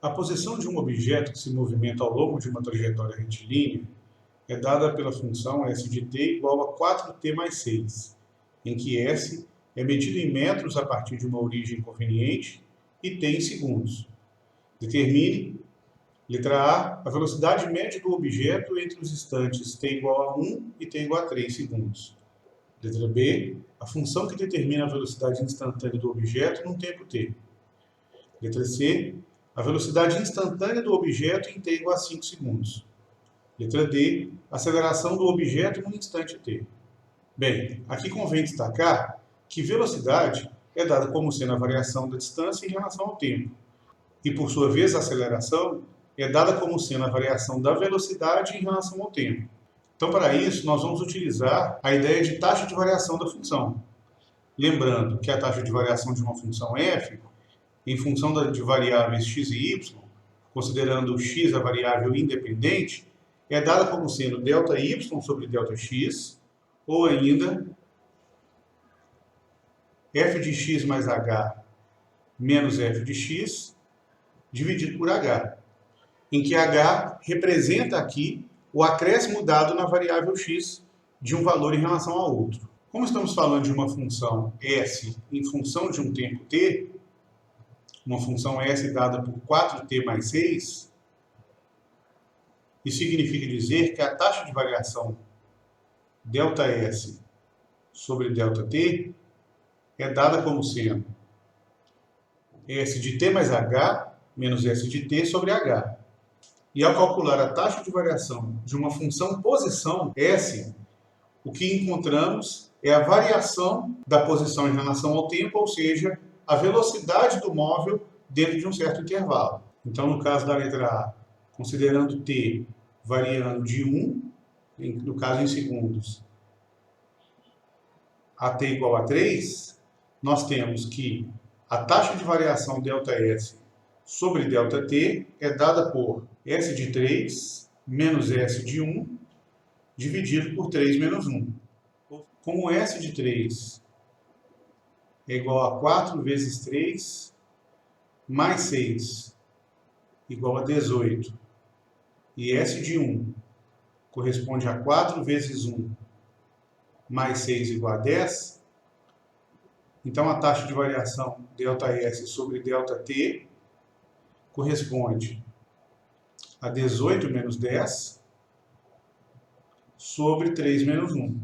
A posição de um objeto que se movimenta ao longo de uma trajetória retilínea é dada pela função s de t igual a 4t mais 6, em que s é medido em metros a partir de uma origem conveniente e t em segundos. Determine, letra A velocidade média do objeto entre os instantes t igual a 1 e t igual a 3 segundos. Letra B, a função que determina a velocidade instantânea do objeto num tempo t. Letra C, a velocidade instantânea do objeto em t igual a 5 segundos. Letra D, a aceleração do objeto num instante t. Bem, aqui convém destacar que velocidade é dada como sendo a variação da distância em relação ao tempo. E, por sua vez, a aceleração é dada como sendo a variação da velocidade em relação ao tempo. Então, para isso, nós vamos utilizar a ideia de taxa de variação da função. Lembrando que a taxa de variação de uma função f, em função de variáveis x e y, considerando x a variável independente, é dada como sendo ΔY sobre ΔX, ou ainda f de x mais h menos f de x, dividido por h, em que h representa aqui o acréscimo dado na variável x de um valor em relação ao outro. Como estamos falando de uma função s em função de um tempo t, uma função s dada por 4t mais 6, isso significa dizer que a taxa de variação ΔS sobre ΔT é dada como sendo S de t mais h menos S de t sobre h. E ao calcular a taxa de variação de uma função posição S, o que encontramos é a variação da posição em relação ao tempo, ou seja, a velocidade do móvel dentro de um certo intervalo. Então, no caso da letra A, considerando t variando de 1, no caso em segundos, a t igual a 3, nós temos que a taxa de variação ΔS sobre ΔT é dada por S de 3 menos S de 1 dividido por 3 menos 1. Como S de 3 é igual a 4 vezes 3 mais 6 igual a 18 e S de 1 corresponde a 4 vezes 1 mais 6 igual a 10, então a taxa de variação ΔS sobre ΔT corresponde a 18 menos 10 sobre 3 menos 1.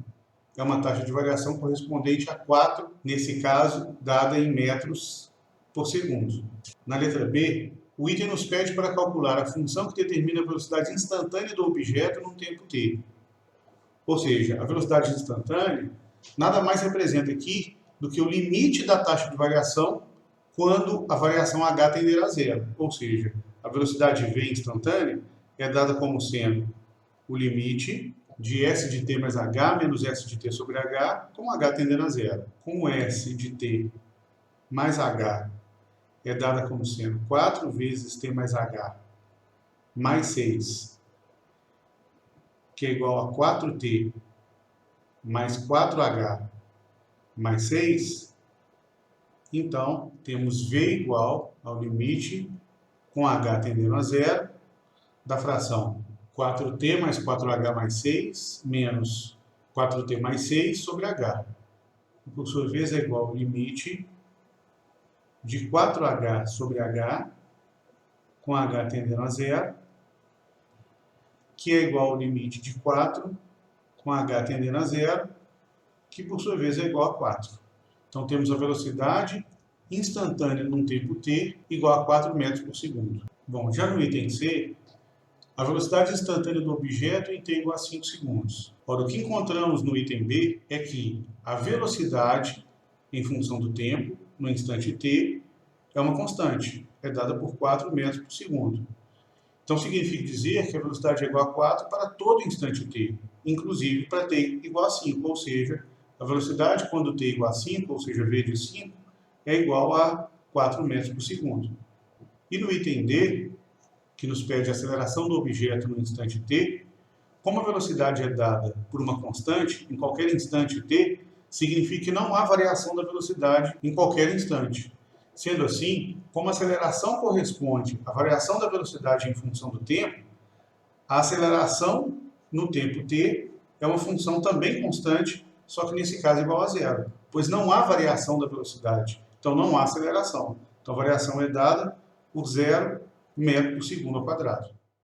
É uma taxa de variação correspondente a 4, nesse caso, dada em metros por segundo. Na letra B, o item nos pede para calcular a função que determina a velocidade instantânea do objeto num tempo t. Ou seja, a velocidade instantânea nada mais representa aqui do que o limite da taxa de variação quando a variação h tender a zero. Ou seja, a velocidade v instantânea é dada como sendo o limite de S de t mais h menos S de t sobre h, com h tendendo a zero. Com S de t mais h é dada como sendo 4 vezes t mais h mais 6, que é igual a 4t mais 4h mais 6, então temos v igual ao limite com h tendendo a zero da fração 4t mais 4h mais 6 menos 4t mais 6 sobre h. E, por sua vez, é igual ao limite de 4h sobre h, com h tendendo a zero, que é igual ao limite de 4, com h tendendo a zero, que, por sua vez, é igual a 4. Então, temos a velocidade instantânea num tempo t igual a 4 metros por segundo. Bom, já no item C, a velocidade instantânea do objeto em t igual a 5 segundos. Ora, o que encontramos no item B é que a velocidade em função do tempo, no instante t, é uma constante, é dada por 4 metros por segundo. Então, significa dizer que a velocidade é igual a 4 para todo instante t, inclusive para t igual a 5, ou seja, a velocidade quando t igual a 5, ou seja, v de 5, é igual a 4 metros por segundo. E no item D, que nos pede a aceleração do objeto no instante t, como a velocidade é dada por uma constante, em qualquer instante t, significa que não há variação da velocidade em qualquer instante. Sendo assim, como a aceleração corresponde à variação da velocidade em função do tempo, a aceleração no tempo t é uma função também constante, só que nesse caso igual a zero, pois não há variação da velocidade, então não há aceleração. Então a variação é dada por 0 metro por segundo ao quadrado.